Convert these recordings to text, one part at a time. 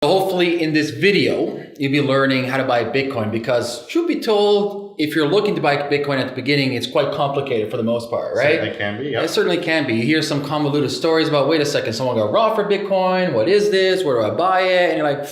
Hopefully in this video, you'll be learning how to buy Bitcoin because truth be told, if you're looking to buy Bitcoin at the beginning, it's quite complicated for the most part, right? Certainly can be, yeah. It certainly can be. You hear some convoluted stories about, wait a second, someone got robbed for Bitcoin. What is this? Where do I buy it? And you're like,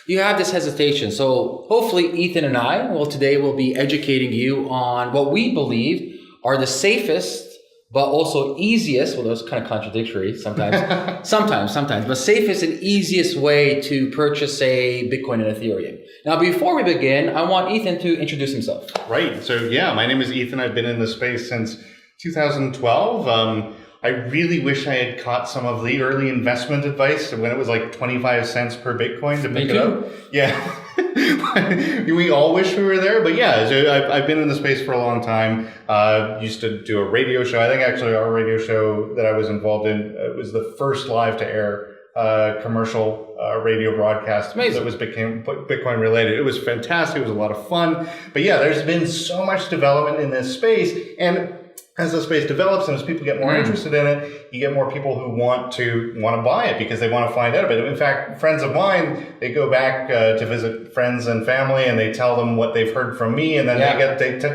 you have this hesitation. So hopefully Ethan and I, today we'll be educating you on what we believe are the safest but also easiest, well, those are kind of contradictory sometimes, sometimes, but safest and easiest way to purchase, say, Bitcoin and Ethereum. Now, before we begin, I want Ethan to introduce himself. Right. So, yeah, my name is Ethan. I've been in the space since 2012. I really wish I had caught some of the early investment advice when it was like 25 cents per Bitcoin to pick it up. Yeah. We all wish we were there. But yeah, so I've been in the space for a long time. Used to do a radio show. I think actually our radio show that I was involved in was the first live to air commercial radio broadcast that was Bitcoin related. It was fantastic. It was a lot of fun. But yeah, there's been so much development in this space. And as the space develops and as people get more interested in it, you get more people who want to buy it because they want to find out about it. In fact, friends of mine, they go back to visit friends and family and they tell them what they've heard from me, and then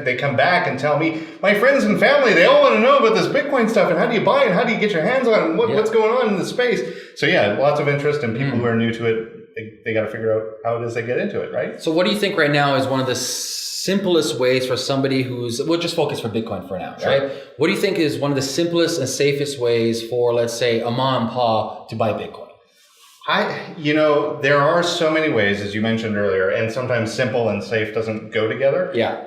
they come back and tell me, my friends and family, they all want to know about this Bitcoin stuff and how do you buy it and how do you get your hands on it and what's going on in the space. So yeah, lots of interest, and people who are new to it, they got to figure out how it is they get into it, right? So what do you think right now is one of the simplest ways for somebody we'll just focus for Bitcoin for now, right? What do you think is one of the simplest and safest ways for, let's say, a mom and pa to buy Bitcoin? There are so many ways, as you mentioned earlier, and sometimes simple and safe doesn't go together. Yeah.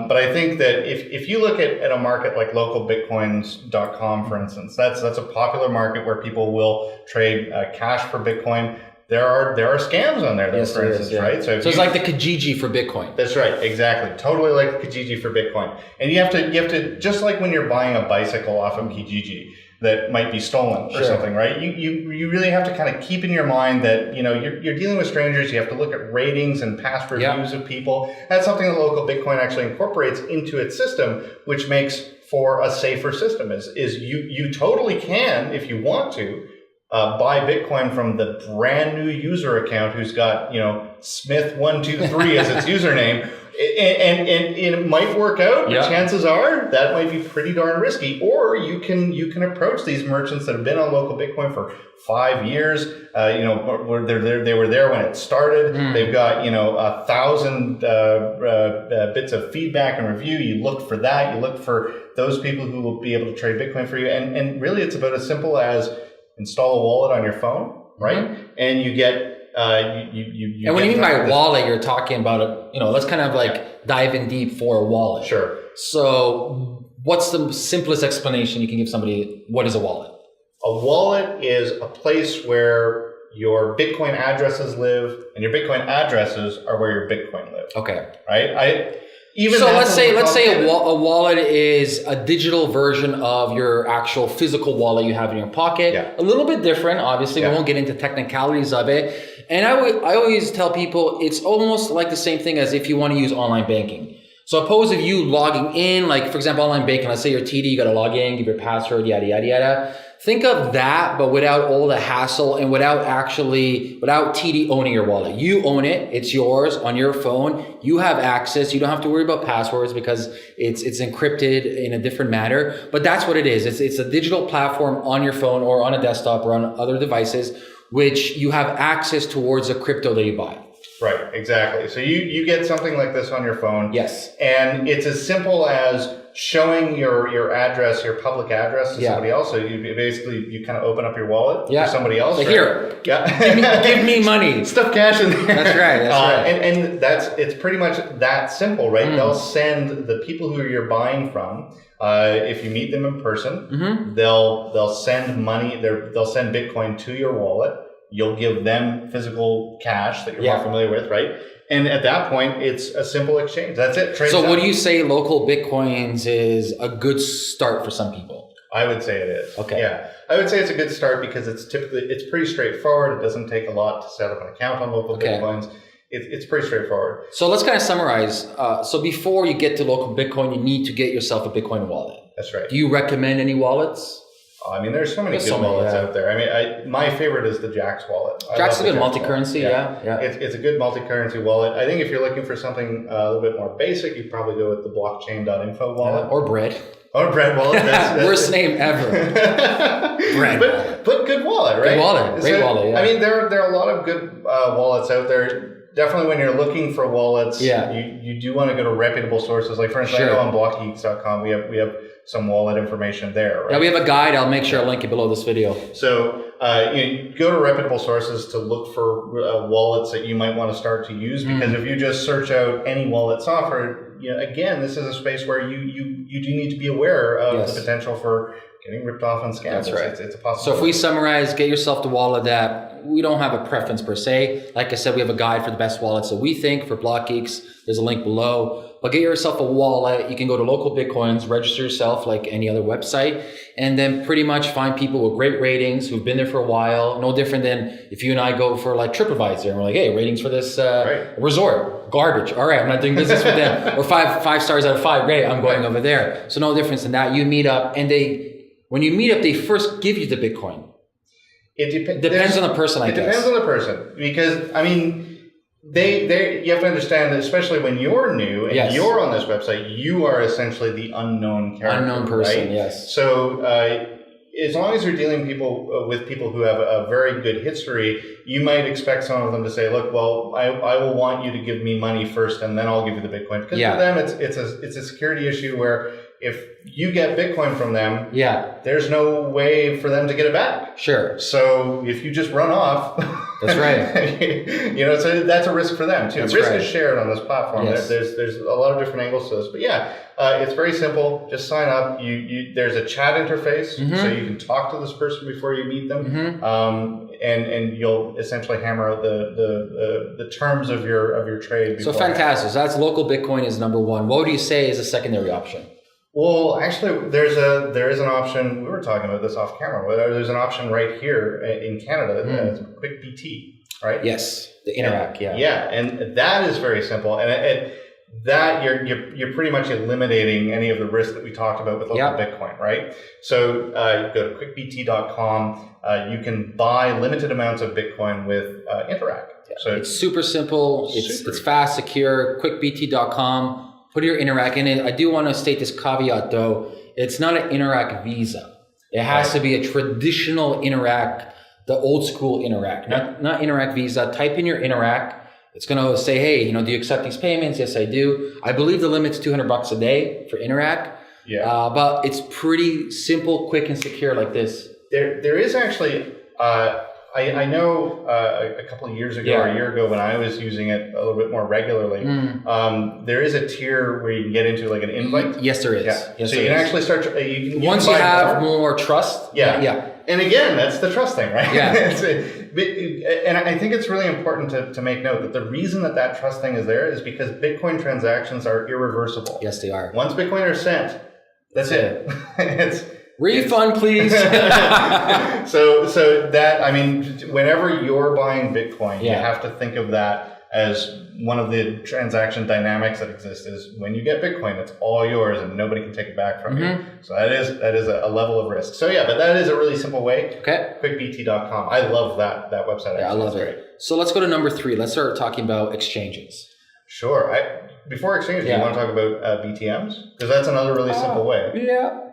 But I think that if you look at a market like localbitcoins.com, for instance, that's a popular market where people will trade cash for Bitcoin. There are scams on there, for instance, right? So it's like the Kijiji for Bitcoin. That's right, exactly. Totally like Kijiji for Bitcoin. And you have to just like when you're buying a bicycle off of Kijiji that might be stolen or something, right? You really have to kind of keep in your mind that you're dealing with strangers. You have to look at ratings and past reviews of people. That's something that Local Bitcoin actually incorporates into its system, which makes for a safer system. Is you totally can, if you want to, buy Bitcoin from the brand new user account who's got, Smith123 as its username. And it might work out, but chances are that might be pretty darn risky. Or you can approach these merchants that have been on Local Bitcoin for 5 years. They were there when it started. They've got 1,000 bits of feedback and review. You look for that. You look for those people who will be able to trade Bitcoin for you. And really, it's about as simple as install a wallet on your phone, right? And you get and when you mean by wallet, you're talking about let's kind of dive in deep for a wallet. Sure. So what's the simplest explanation you can give somebody? What is a wallet? A wallet is a place where your Bitcoin addresses live, and your Bitcoin addresses are where your Bitcoin live. Okay. Right? Let's say a wallet is a digital version of your actual physical wallet you have in your pocket. Yeah. A little bit different, obviously. We won't get into technicalities of it. And I always tell people it's almost like the same thing as if you want to use online banking. So suppose if you logging in, for example, online banking, let's say you're TD, you got to log in, give your password, yada, yada, yada. Think of that, but without all the hassle and without TD owning your wallet. You own it. It's yours on your phone. You have access. You don't have to worry about passwords because it's encrypted in a different manner. But that's what it is. It's a digital platform on your phone or on a desktop or on other devices, which you have access towards the crypto that you buy. Right, exactly. So you get something like this on your phone. Yes. And it's as simple as showing your address, your public address to somebody else. So you kind of open up your wallet for somebody else. So here, give me money. Stuff cash in there. That's right. And it's pretty much that simple, right? They'll send the people who you're buying from. If you meet them in person, they'll send money. They'll send Bitcoin to your wallet. You'll give them physical cash that you're more familiar with, right? And at that point, it's a simple exchange. That's it. So what do you say Local Bitcoins is a good start for some people? I would say it is. Okay. Yeah. I would say it's a good start because it's pretty straightforward. It doesn't take a lot to set up an account on Local Bitcoins. It's pretty straightforward. So let's kind of summarize. So before you get to Local Bitcoin, you need to get yourself a Bitcoin wallet. That's right. Do you recommend any wallets? I mean, there's so many There's good so many, wallets yeah. out there. I mean, my favorite is the Jax wallet. I Jack's a love the good Jax multi-currency, wallet. yeah. It's a good multi-currency wallet. I think if you're looking for something a little bit more basic, you probably go with the blockchain.info wallet. Or bread. Or Bread wallet. That's Worst name ever. Bread. But good wallet, right? Good wallet. Great wallet, yeah. I mean, there are a lot of good wallets out there. Definitely when you're looking for wallets, you do want to go to reputable sources. Like for instance, I know on blockgeeks.com we have some wallet information there, right? Yeah, we have a guide. I'll make sure I'll link it below this video. So you go to reputable sources to look for wallets that you might want to start to use, because if you just search out any wallet software, again, this is a space where you do need to be aware of the potential for getting ripped off and scammed. That's right. It's a possibility. So if we summarize, get yourself the wallet that we don't have a preference per se. Like I said, we have a guide for the best wallets that we think for Block Geeks. There's a link below. But get yourself a wallet. You can go to Local Bitcoins, register yourself like any other website, and then pretty much find people with great ratings who've been there for a while. No different than if you and I go for like TripAdvisor and we're like, hey, ratings for this resort, garbage. All right, I'm not doing business with them. Or five stars out of 5, great, I'm going over there. So no difference in that. You meet up, and when you meet up, they first give you the Bitcoin. It depends on the person, I guess. It depends on the person, because I mean, you have to understand that, especially when you're new and you're on this website, you are essentially the unknown character. Unknown person, right? yes. So as long as you're dealing with people who have a very good history, you might expect some of them to say, look, well, I will want you to give me money first, and then I'll give you the Bitcoin. Because for them, it's a security issue where if you get Bitcoin from them, there's no way for them to get it back. Sure. So if you just run off, that's right. So that's a risk for them too. That's risk right. is shared on this platform. Yes. There's a lot of different angles to this, but it's very simple. Just sign up. There's a chat interface, so you can talk to this person before you meet them, and you'll essentially hammer out the terms of your trade. So fantastic. So that's Local Bitcoin is number one. What would you say is a secondary option? Well, actually, there is an option. We were talking about this off camera. There's an option right here in Canada. It's Quick BT, right? Yes, the Interac. Yeah, and that is very simple, and that you're pretty much eliminating any of the risk that we talked about with Local Bitcoin, right? So you go to quickbt.com. You can buy limited amounts of Bitcoin with Interac. So it's super simple. It's fast, secure. Quickbt.com. Put your Interac in it. I do want to state this caveat though. It's not an Interac Visa. It has to be a traditional Interac, the old school Interac, not Interac Visa. Type in your Interac. It's going to say, hey, do you accept these payments? Yes, I do. I believe the limit's $200 a day for Interac. But it's pretty simple, quick, and secure like this. There is actually, I know a couple of years ago or a year ago when I was using it a little bit more regularly, there is a tier where you can get into like an invite. Yes, there is. Yes, so you can actually start, once you have more trust. And again, that's the trust thing, right? Yeah. And I think it's really important to make note that the reason that trust thing is there is because Bitcoin transactions are irreversible. Yes, they are. Once Bitcoin are sent, that's it. Refund, please. So that, I mean, whenever you're buying Bitcoin, you have to think of that as one of the transaction dynamics that exist is when you get Bitcoin, it's all yours and nobody can take it back from you. So that is a level of risk. So but that is a really simple way. Okay. Quickbt.com. I love that website. Yeah, I love it. So let's go to number 3. Let's start talking about exchanges. Sure. Before exchanges, do you want to talk about BTMs? Because that's another really simple way.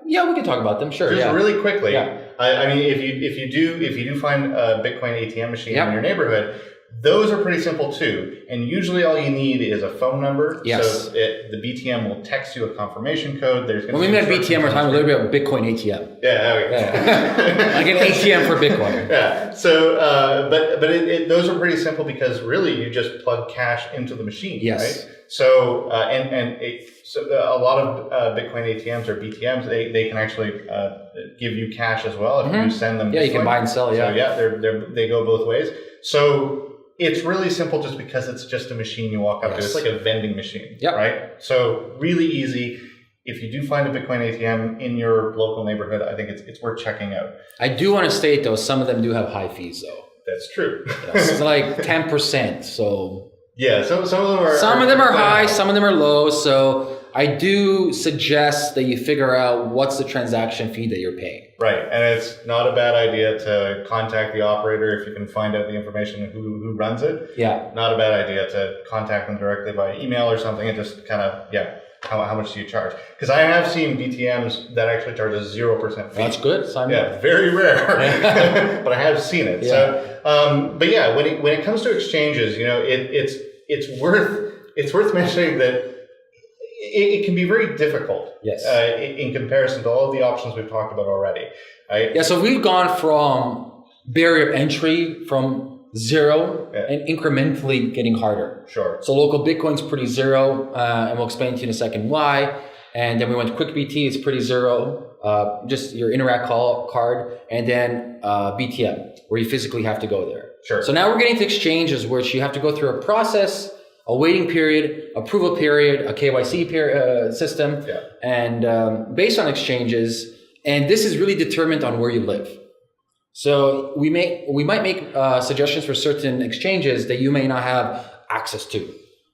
Yeah, we can talk about them. Sure. Just really quickly. I mean, if you do find a Bitcoin ATM machine in your neighborhood, those are pretty simple too. And usually all you need is a phone number. Yes. So the BTM will text you a confirmation code. When we meant BTM, we're talking a little bit about Bitcoin ATM. Like an ATM for Bitcoin. Yeah. So, but those are pretty simple because really you just plug cash into the machine. Yes. Right? So, so a lot of Bitcoin ATMs or BTMs, they can actually give you cash as well if you send them. Yeah, you can buy and sell. So they go both ways. So it's really simple just because it's just a machine you walk up to. It's like a vending machine, right? So really easy. If you do find a Bitcoin ATM in your local neighborhood, I think it's worth checking out. I do want to state though, some of them do have high fees though. That's true. It's like 10%. So some of them are high, some of them are low. So I do suggest that you figure out what's the transaction fee that you're paying. Right, and it's not a bad idea to contact the operator if you can find out the information of who runs it. Yeah. Not a bad idea to contact them directly by email or something and just kind of, how much do you charge? Because I have seen BTMs that actually charge a 0% fee. That's good. Sign me up. Yeah, very rare, but I have seen it. Yeah. So, but yeah, when it comes to exchanges, it's worth mentioning that it can be very difficult. Yes. In comparison to all of the options we've talked about already. Right? Yeah. So we've gone from barrier of entry from 0 and incrementally getting harder. Sure. So local Bitcoin's pretty 0, and we'll explain to you in a second why. And then we went to QuickBT, it's pretty 0, just your Interac card, and then BTM, where you physically have to go there. Sure. So now we're getting to exchanges, which you have to go through a process, a waiting period, approval period, a KYC system, and based on exchanges. And this is really determined on where you live. So we might make suggestions for certain exchanges that you may not have access to.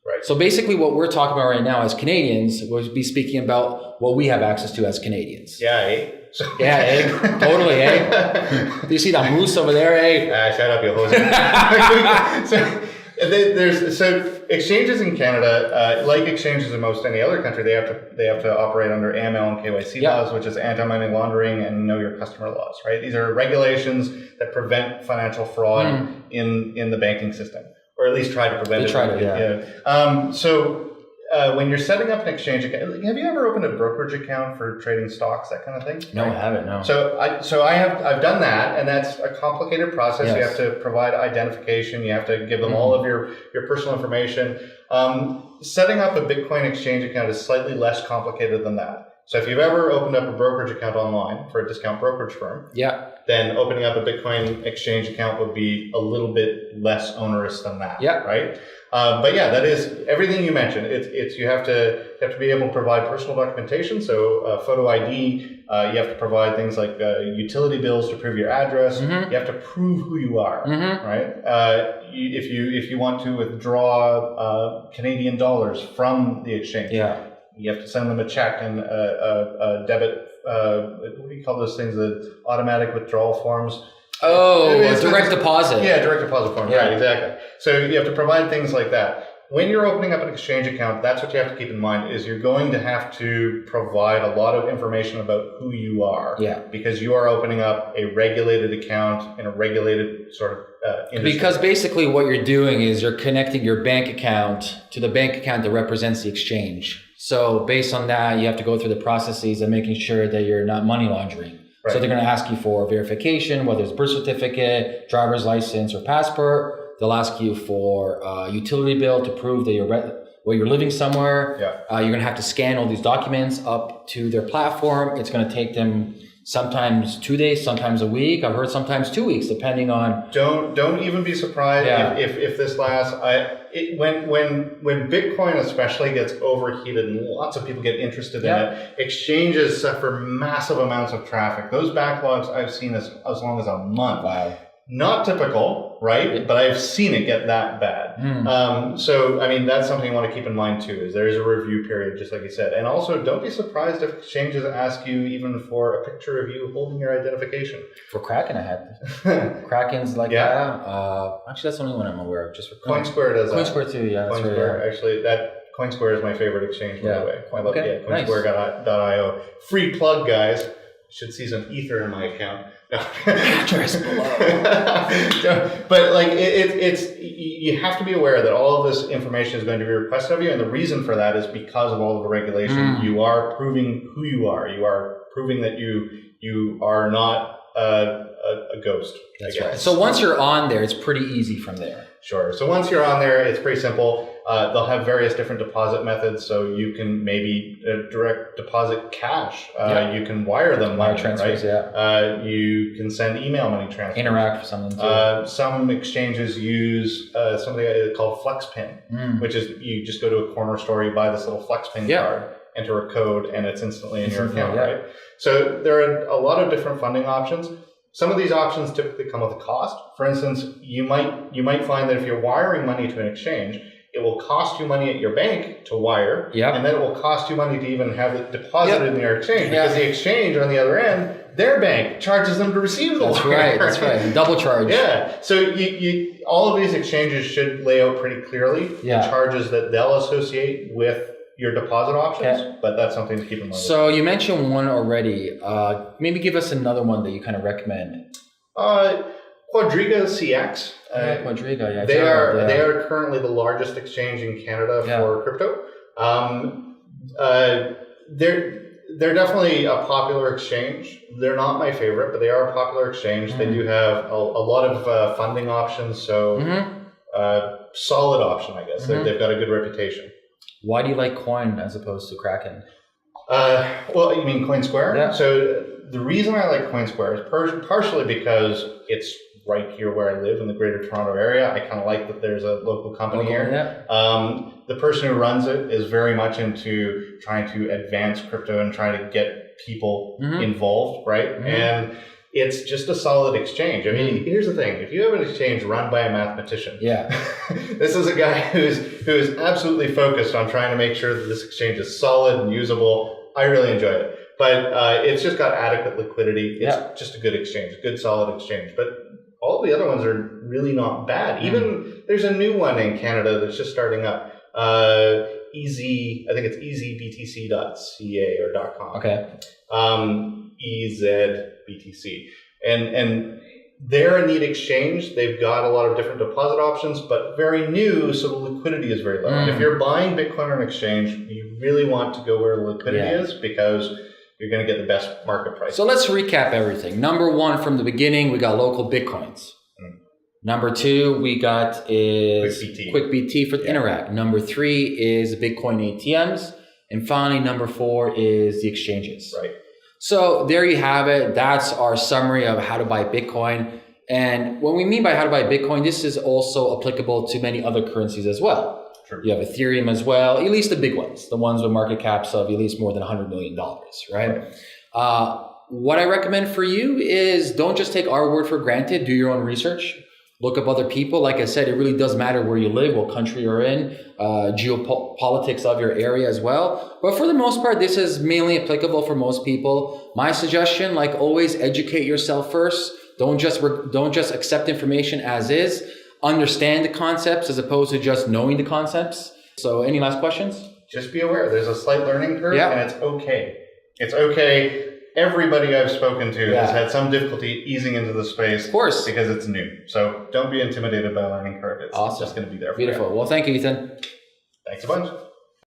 Right. So basically what we're talking about right now as Canadians, we'll be speaking about what we have access to as Canadians. Yeah, eh? Yeah, eh? Totally, eh? Do you see that moose over there, eh? Shut up, you hoser. So exchanges in Canada, like exchanges in most any other country, they have to operate under AML and KYC laws, which is anti-money laundering and know your customer laws, right? These are regulations that prevent financial fraud in the banking system, or at least try to prevent it. So when you're setting up an exchange account, have you ever opened a brokerage account for trading stocks, that kind of thing? No, I haven't. No. So I've done that, and that's a complicated process. Yes. You have to provide identification. You have to give them all of your personal information. Setting up a Bitcoin exchange account is slightly less complicated than that. So if you've ever opened up a brokerage account online for a discount brokerage firm, then opening up a Bitcoin exchange account would be a little bit less onerous than that. Right. But yeah, that is everything you mentioned. It's you have to be able to provide personal documentation, so photo ID. You have to provide things like utility bills to prove your address. You have to prove who you are, right? If you want to withdraw Canadian dollars from the exchange, you have to send them a check and a debit. What do you call those things? The automatic withdrawal forms. Oh, direct deposit. Yeah, direct deposit form. Right, exactly. So you have to provide things like that. When you're opening up an exchange account, that's what you have to keep in mind, is you're going to have to provide a lot of information about who you are. Because you are opening up a regulated account in a regulated sort of industry. Because basically what you're doing is you're connecting your bank account to the bank account that represents the exchange. So based on that, you have to go through the processes of making sure that you're not money laundering. So they're going to ask you for verification, whether it's birth certificate, driver's license, or passport. They'll ask you for a utility bill to prove that you're living somewhere. You're going to have to scan all these documents up to their platform. It's going to take them sometimes 2 days, sometimes a week. I've heard sometimes 2 weeks, depending on. Don't even be surprised if this lasts. When Bitcoin especially gets overheated and lots of people get interested in it, exchanges suffer massive amounts of traffic. Those backlogs I've seen as long as a month. Wow. Not typical, right? But I've seen it get that bad. So, I mean, that's something you want to keep in mind too, is there is a review period, just like you said. And also, don't be surprised if exchanges ask you even for a picture of you holding your identification. For Kraken, I had Kraken's like that. Actually, that's the only one I'm aware of. Just for Coinsquare does that. Coinsquare too, yeah. Coinsquare, actually, Coinsquare is my favorite exchange, by the way. I love Coinsquare.io. Free plug, guys. Should see some ether in my account. Address below. But like it's you have to be aware that all of this information is going to be requested of you, and the reason for that is because of all of the regulation. You are proving who you are. You are proving that you are not a ghost. That's right. So once you're on there, it's pretty easy from there. Sure. So once you're on there, it's pretty simple. They'll have various different deposit methods, so you can maybe direct deposit cash. You can wire them money, transfers, right? You can send email money transfers. Interact for something too. Some exchanges use something called FlexPin, which is you just go to a corner store, you buy this little FlexPin card, enter a code, and it's instantly in your account, right? So there are a lot of different funding options. Some of these options typically come with a cost. For instance, you might find that if you're wiring money to an exchange, it will cost you money at your bank to wire, Yep. and then it will cost you money to even have it deposited Yep. in your exchange, Yeah. because the exchange on the other end, their bank charges them to receive the That's wire. right. That's right. Double charge. Yeah. So you all of these exchanges should lay out pretty clearly Yeah. the charges that they'll associate with your deposit options, Okay. but that's something to keep in mind. So you mentioned one already. Maybe give us another one that you kind of recommend. Quadriga CX. Quadriga, yeah. They Gerald, yeah. they are currently the largest exchange in Canada Yeah. for crypto. They're definitely a popular exchange. They're not my favorite, but they are a popular exchange. They do have a lot of funding options, so solid option, I guess. They've got a good reputation. Why do you like Coin as opposed to Kraken? Well, you mean CoinSquare? Yeah. So the reason I like CoinSquare is partially because it's right here where I live in the Greater Toronto area. I kind of like that there's a local company here. Yeah. The person who runs it is very much into trying to advance crypto and trying to get people involved, right? And it's just a solid exchange. I mean, here's the thing. If you have an exchange run by a mathematician, Yeah. this is a guy who is absolutely focused on trying to make sure that this exchange is solid and usable. I really enjoy it. But it's just got adequate liquidity. It's just a good exchange, a good solid exchange. But all of the other ones are really not bad. Even there's a new one in Canada that's just starting up. I think it's easybtc.ca or .com. Okay. EZBTC. And they're a neat exchange. They've got a lot of different deposit options, but very new, so the liquidity is very low. And if you're buying Bitcoin on an exchange, you really want to go where the liquidity is, because you're going to get the best market price. So let's recap everything. Number one, from the beginning, we got local Bitcoins. Number two, we got is QuickBT for Interact. Number three is Bitcoin ATMs. And finally, number four is the exchanges. Right. So there you have it. That's our summary of how to buy Bitcoin. And when we mean by how to buy Bitcoin, this is also applicable to many other currencies as well. Sure. You have Ethereum as well, at least the big ones, the ones with market caps of at least more than $100 million, right? What I recommend for you is don't just take our word for granted. Do your own research. Look up other people. Like I said, it really does matter where you live, what country you're in, geopolitics of your area as well. But for the most part, this is mainly applicable for most people. My suggestion, like always, educate yourself first. Don't just accept information as is. Understand the concepts as opposed to just knowing the concepts. So any last questions? Just be aware. There's a slight learning curve, Yeah. and it's okay. It's okay. Everybody I've spoken to has had some difficulty easing into the space. Of course. Because it's new. So don't be intimidated by a learning curve. It's Awesome. just going to be there for Beautiful. you. Well, thank you, Ethan. Thanks a bunch.